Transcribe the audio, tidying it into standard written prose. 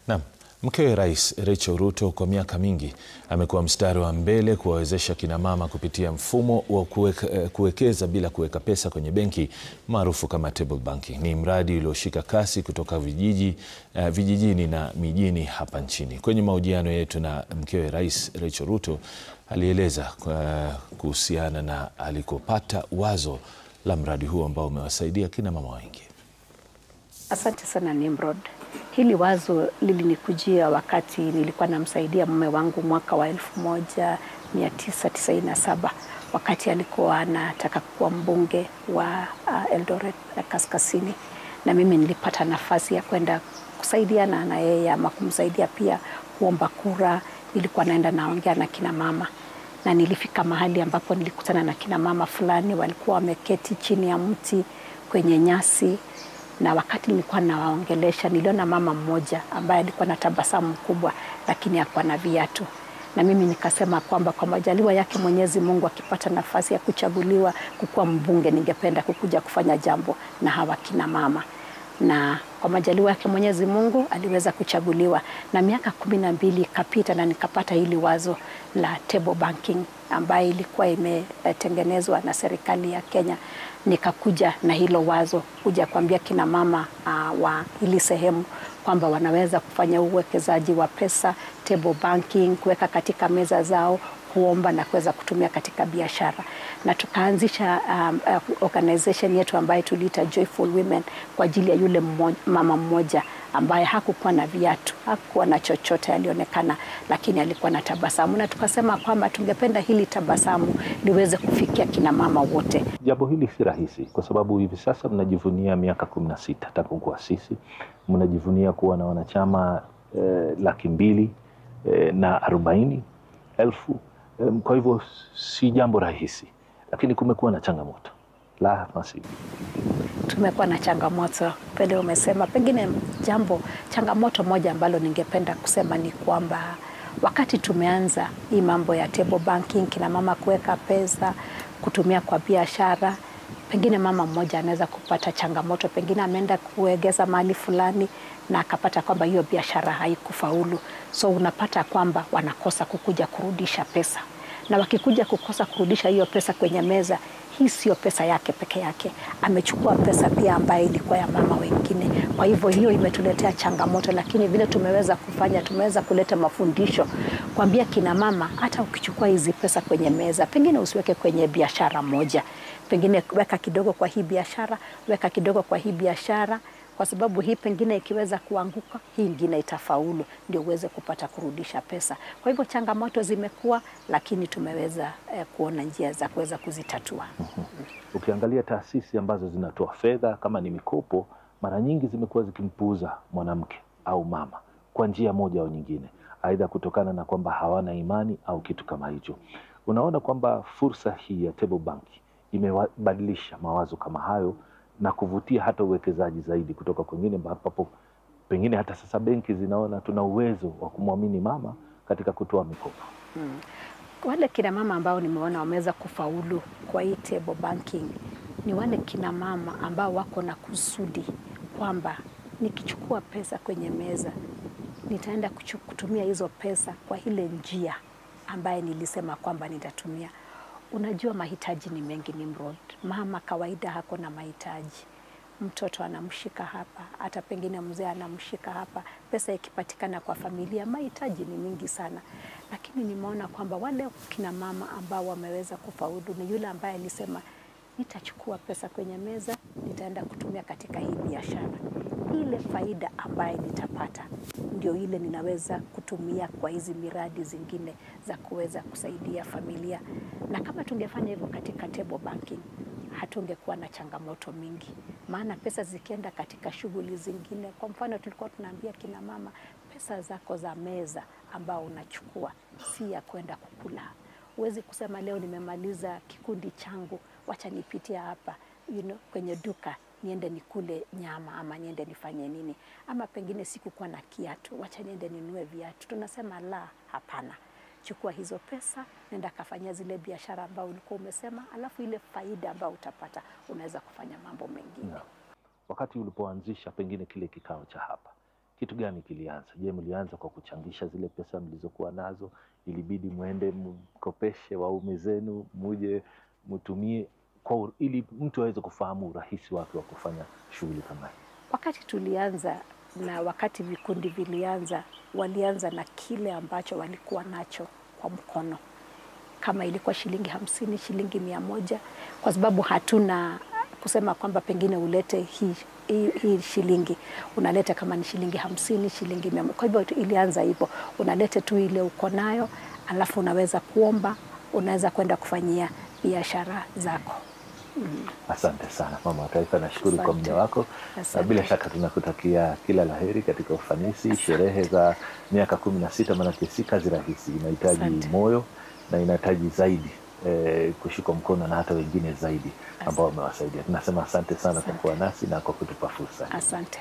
Naam, mkewe Rais Rachel Ruto kwa miaka mingi amekuwa mstari wa mbele kuwawezesha kina mama kupitia mfumo wa kuwekeza bila kuweka pesa kwenye benki maarufu kama table banking. Ni mradi ulioshika kasi kutoka vijijini na mijini hapa nchini. Kwenye mahojiano yetu na mkewe Rais Rachel Ruto, alieleza kuhusiana na alikopata wazo la mradi huo ambao umewasaidia kina mama wengi. Asante sana Nimrod. Hili wazo lilinikujia wakati nilikuwa namsaidia mume wangu mwaka wa 1997 wakati alikuwa anataka kuwa mbunge wa Eldoret Kaskazini, na mimi nilipata nafasi ya kwenda kusaidiana na yeye ama kumsaidia pia kuomba kura. Nilikuwa naenda naongea na kina mama, na nilifika mahali ambapo nilikutana na kina mama fulani walikuwa wameketi chini ya mti kwenye nyasi, na wakati nilikuwa nawaongelesha niliona mama mmoja ambaye alikuwa na tabasamu kubwa lakini hakuwa na viatu. Na mimi nikasema kwamba kwa majaliwa yake Mwenyezi Mungu akipata nafasi ya kuchaguliwa kukuwa mbunge, ningependa kukuja kufanya jambo na hawa kina mama. Na kwa majaliwa yake Mwenyezi Mungu aliweza kuchaguliwa, na miaka 12 ikapita na nikapata hili wazo la table banking ambayo ilikuwa imetengenezwa na serikali ya Kenya. Nikakuja na hilo wazo kuja kuambia kina mama wa hili sehemu kwamba wanaweza kufanya uwekezaji wa pesa, table banking, kuweka katika meza zao, kuomba na kuweza kutumia katika biashara. Na tukaanzisha organization yetu ambayo tuliita Joyful Women kwa ajili ya yule mama mmoja ambaye hakukuwa na viatu, hakuwa na chochote, alionekana lakini alikuwa na tabasamu, na tukasema kwamba tungependa hili tabasamu liweze kufikia kina mama wote. Jambo hili si rahisi kwa sababu hivi sasa mnajivunia miaka 16 tangu kuasisi, mnajivunia kuwa na wanachama 240,000. Kwa hivyo si jambo rahisi, lakini kumekuwa na changamoto. La masi. Tumekuwa na changamoto. Pele umesema pengine changamoto moja ambalo ningependa kusema ni kwamba wakati tumeanza hii mambo ya table banking, kina mama kuweka pesa kutumia kwa biashara, pengine mama mmoja anaweza kupata changamoto, pengine ameenda kuegeza mali fulani na akapata kwamba hiyo biashara haikufaulu. So unapata kwamba wanakosa kukuja kurudisha pesa, na wakikuja kukosa kurudisha hiyo pesa kwenye meza, hii sio pesa yake peke yake, amechukua pesa pia ambayo ilikuwa ya mama wengine. Kwa hivyo hiyo imetuletea changamoto, lakini vile tumeweza kufanya, tumeweza kuleta mafundisho kuambia kina mama, hata ukichukua hizi pesa kwenye meza, pengine usiweke kwenye biashara moja, pengine weka kidogo kwa hii biashara, weka kidogo kwa hii biashara, kwa sababu hii pengine ikiweza kuanguka, hii ingine itafaulu, ndio uweze kupata kurudisha pesa. Kwa hivyo changamoto zimekuwa, lakini tumeweza kuona njia za kuweza kuzitatua. Ukiangalia taasisi ambazo zinatoa fedha kama ni mikopo, mara nyingi zimekuwa zikimpuuza mwanamke au mama kwa njia moja au nyingine, aidha kutokana na kwamba hawana imani au kitu kama hicho. Unaona kwamba fursa hii ya table bank imebadilisha mawazo kama hayo na kuvutia hata uwekezaji zaidi kutoka kwingine, ambapo pengine hata sasa benki zinaona tuna uwezo wa kumwamini mama katika kutoa mikopo. Wale kina mama ambao nimeona wameweza kufaulu kwa hii table banking ni wale kina mama ambao wako na kusudi kwamba nikichukua pesa kwenye meza, nitaenda kutumia hizo pesa kwa ile njia ambaye nilisema kwamba nitatumia. Unajua mahitaji ni mengi Nimrod. Mama kawaida hako na mahitaji. Mtoto anamshika hapa, hata pengine mzee anamshika hapa. Pesa ikipatikana kwa familia, mahitaji ni mingi sana. Lakini nimeona kwamba wale kina mama ambao wameweza kufaulu ni yule ambaye alisema nitachukua pesa kwenye meza, nitaenda kutumia katika hii biashara. Ile faida ambaye nitapata ndio ile ninaweza kutumia kwa hizi miradi zingine za kuweza kusaidia familia. Na kama tungefanya hivyo katika table banking, hatungekuwa na changamoto mingi. Maana pesa zikienda katika shughuli zingine, kwa mfano tulikuwa tunaambia kina mama, pesa zako za meza ambao unachukua si ya kwenda kukula. Huwezi kusema leo nimemaliza kikundi changu, wacha nipitia hapa kwenye duka niende nikule nyama ama niende nifanye nini, ama pengine sikukuwa na kiatu, wacha niende ninunue viatu. Tunasema la, hapana. Chukua hizo pesa, nenda kafanya zile biashara ambao ulikuwa umesema, alafu ile faida ambao utapata unaweza kufanya mambo mengine. Wakati ulipoanzisha pengine kile kikao cha hapa, kitu gani kilianza? Je, mlianza kwa kuchangisha zile pesa mlizokuwa nazo? Ilibidi muende mkopeshe waume zenu muje mtumie ili mtu aweze kufahamu urahisi wake wa kufanya shughuli kama hii? Wakati tulianza na wakati vikundi vilianza, walianza na kile ambacho walikuwa nacho kwa mkono. Kama ilikuwa shilingi 50, shilingi 100, kwa sababu hatuna kusema kwamba pengine ulete hii shilingi, unaleta kama ni shilingi 50, shilingi 100. Kwa hivyo ilianza hivyo, unalete tu ile uko nayo, alafu unaweza kuomba, unaweza kwenda kufanyia biashara zako. Asante sana Mama wa Taifa, nashukuru kwa muda wako. Na bila shaka tunakutakia kila laheri katika ufanisi. Sherehe za miaka 16 maana si kazi rahisi, inahitaji moyo na inahitaji zaidi kushika mkono na hata wengine zaidi ambao wamewasaidia. Tunasema asante sana kwa kuwa nasi na kwa kutupa fursa. Asante.